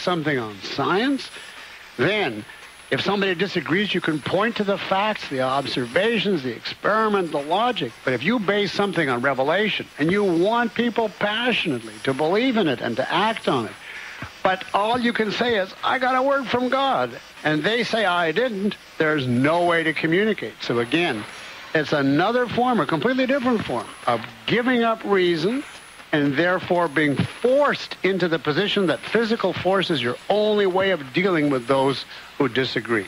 something on science, then if somebody disagrees, you can point to the facts, the observations, the experiment, the logic. But if you base something on revelation and you want people passionately to believe in it and to act on it, but all you can say is, I got a word from God, and they say I didn't, there's no way to communicate. So again, it's another form, a completely different form of giving up reason and therefore being forced into the position that physical force is your only way of dealing with those who disagree.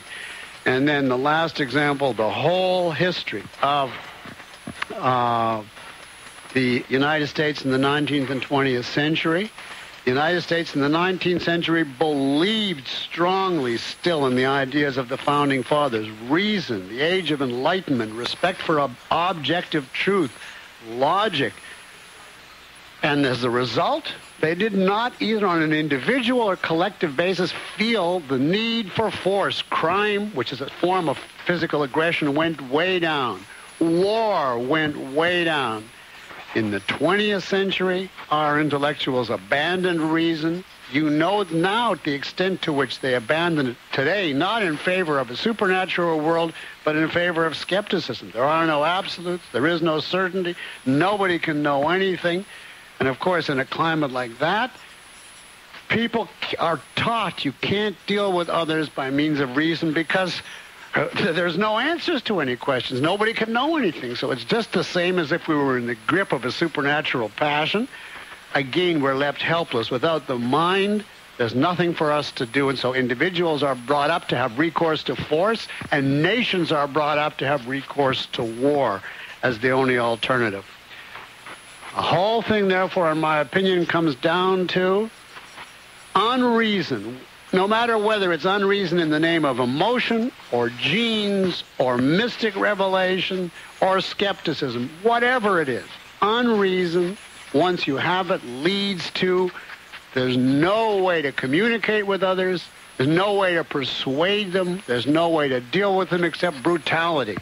And then the last example, the whole history of the United States in the 19th and 20th century. The United States in the 19th century believed strongly still in the ideas of the Founding Fathers. Reason, the age of enlightenment, respect for objective truth, logic. And as a result, they did not, either on an individual or collective basis, feel the need for force. Crime, which is a form of physical aggression, went way down. War went way down. In the 20th century, our intellectuals abandoned reason. You know now the extent to which they abandon it today, not in favor of a supernatural world, but in favor of skepticism. There are no absolutes. There is no certainty. Nobody can know anything. And, of course, in a climate like that, people are taught you can't deal with others by means of reason because there's no answers to any questions. Nobody can know anything. So it's just the same as if we were in the grip of a supernatural passion. Again, we're left helpless. Without the mind, there's nothing for us to do. And so individuals are brought up to have recourse to force, and nations are brought up to have recourse to war as the only alternative. The whole thing, therefore, in my opinion, comes down to unreason. No matter whether it's unreason in the name of emotion or genes or mystic revelation or skepticism, whatever it is, unreason, once you have it, leads to there's no way to communicate with others, there's no way to persuade them, there's no way to deal with them except brutality,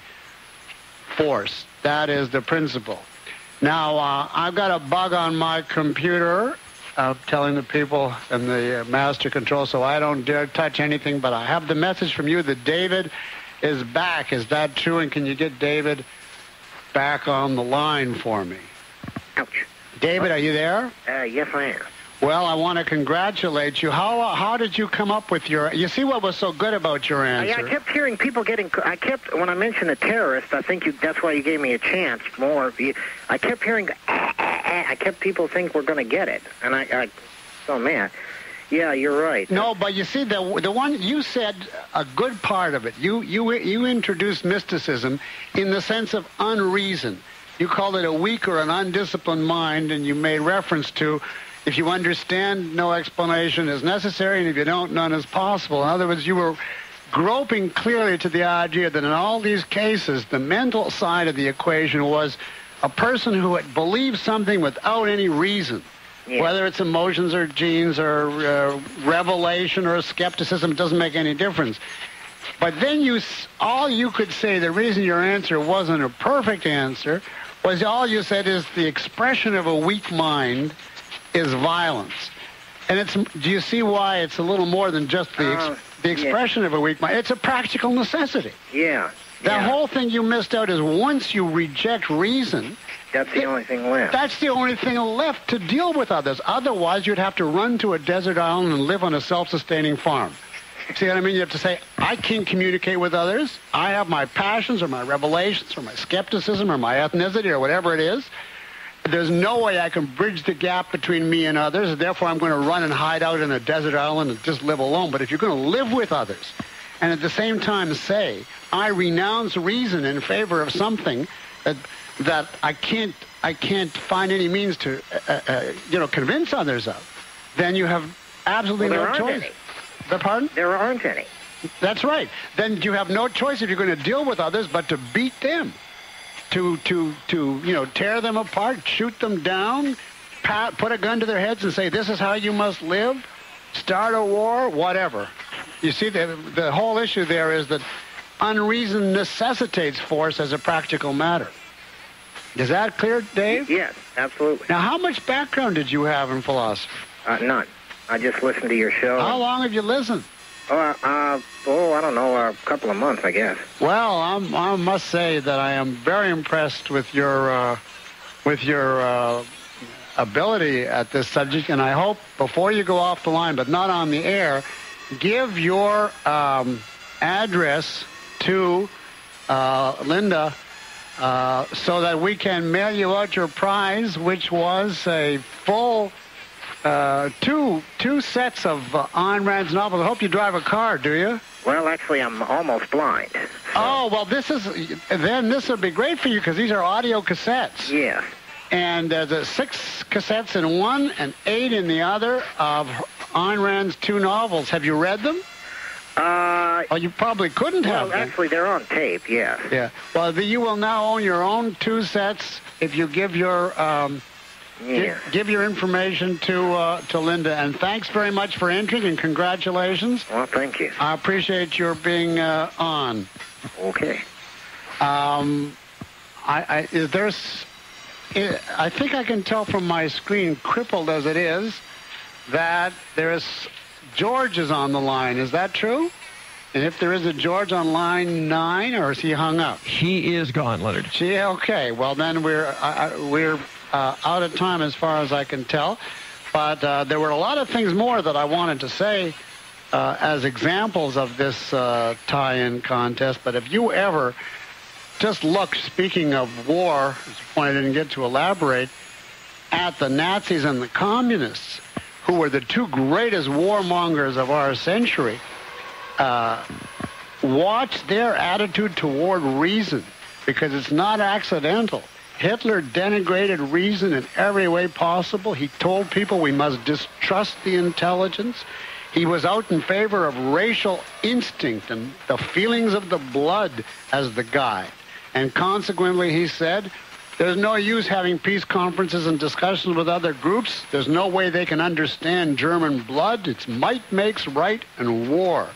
force. That is the principle. Now, I've got a bug on my computer telling the people in the master control, so I don't dare touch anything, but I have the message from you that David is back. Is that true? And can you get David back on the line for me? Ouch. David, are you there? Yes, I am. Well, I want to congratulate you. How did you come up with your... You see what was so good about your answer? I kept hearing people getting... When I mentioned the terrorist, I think that's why you gave me a chance more. I kept hearing... I kept people think we're going to get it. And oh, man. Yeah, you're right. No, but you see, the one... You said a good part of it. You introduced mysticism in the sense of unreason. You called it a weak or an undisciplined mind, and you made reference to... If you understand, no explanation is necessary, and if you don't, none is possible. In other words, you were groping clearly to the idea that in all these cases, the mental side of the equation was a person who had believed something without any reason, whether it's emotions or genes or revelation or skepticism, it doesn't make any difference. But then all you could say, the reason your answer wasn't a perfect answer, was all you said is the expression of a weak mind is violence. And do you see why it's a little more than just the expression of a weak mind? It's a practical necessity. Yeah. The whole thing you missed out is once you reject reason... That's the only thing left. That's the only thing left to deal with others. Otherwise, you'd have to run to a desert island and live on a self-sustaining farm. See what I mean? You have to say, I can't communicate with others. I have my passions or my revelations or my skepticism or my ethnicity or whatever it is. There's no way I can bridge the gap between me and others, and therefore I'm going to run and hide out in a desert island and just live alone. But if you're going to live with others and at the same time say, I renounce reason in favor of something that I can't find any means to convince others of, then you have absolutely no choice. Pardon? There aren't any. That's right. Then you have no choice if you're going to deal with others but to beat them. To tear them apart, shoot them down, put a gun to their heads and say, this is how you must live, start a war, whatever. You see, the whole issue there is that unreason necessitates force as a practical matter. Is that clear, Dave? Yes, absolutely. Now, how much background did you have in philosophy? None. I just listen to your show. How long have you listened? I don't know, a couple of months, I guess. Well, I must say that I am very impressed with your ability at this subject, and I hope before you go off the line, but not on the air, give your address to Linda so that we can mail you out your prize, which was a full two sets of Ayn Rand's novels. I hope you drive a car, do you? Well, actually, I'm almost blind. So. Oh, well, this would be great for you because these are audio cassettes. Yeah. And there's 6 cassettes in one and 8 in the other of Ayn Rand's 2 novels. Have you read them? Oh, you probably couldn't have. Well, actually, they're on tape, yeah. Yeah. Well, you will now own your own 2 sets if you give your give your information to Linda. And thanks very much for entering, and congratulations. Well, thank you. I appreciate your being on. Okay. I think I can tell from my screen, crippled as it is, that George is on the line. Is that true? And if there is a George on line 9, or is he hung up? He is gone, Leonard. Okay. Well, then we're out of time as far as I can tell. But there were a lot of things more that I wanted to say as examples of this tie-in contest. But if you ever just look, speaking of war, at a point I didn't get to elaborate, at the Nazis and the communists, who were the 2 greatest warmongers of our century, watch their attitude toward reason, because it's not accidental. Hitler denigrated reason in every way possible. He told people we must distrust the intelligence. He was out in favor of racial instinct and the feelings of the blood as the guide. And consequently, he said, there's no use having peace conferences and discussions with other groups. There's no way they can understand German blood. It's might makes right and war.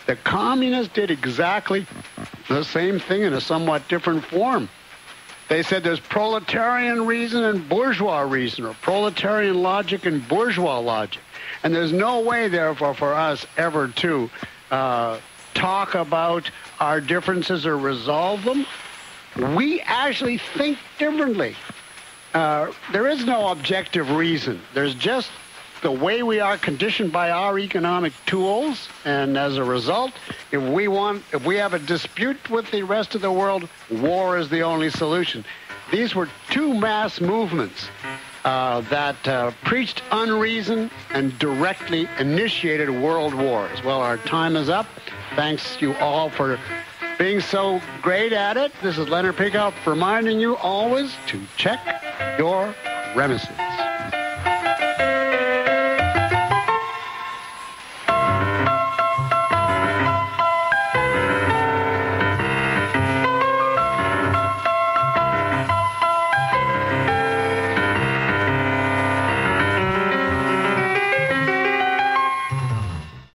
The communists did exactly the same thing in a somewhat different form. They said there's proletarian reason and bourgeois reason, or proletarian logic and bourgeois logic. And there's no way, therefore, for us ever to talk about our differences or resolve them. We actually think differently. There is no objective reason. There's just the way we are conditioned by our economic tools, and as a result, if we have a dispute with the rest of the world, war is the only solution. These were 2 mass movements that preached unreason and directly initiated world wars. Well, our time is up. Thanks you all for being so great at it. This is Leonard Peikoff reminding you always to check your premises.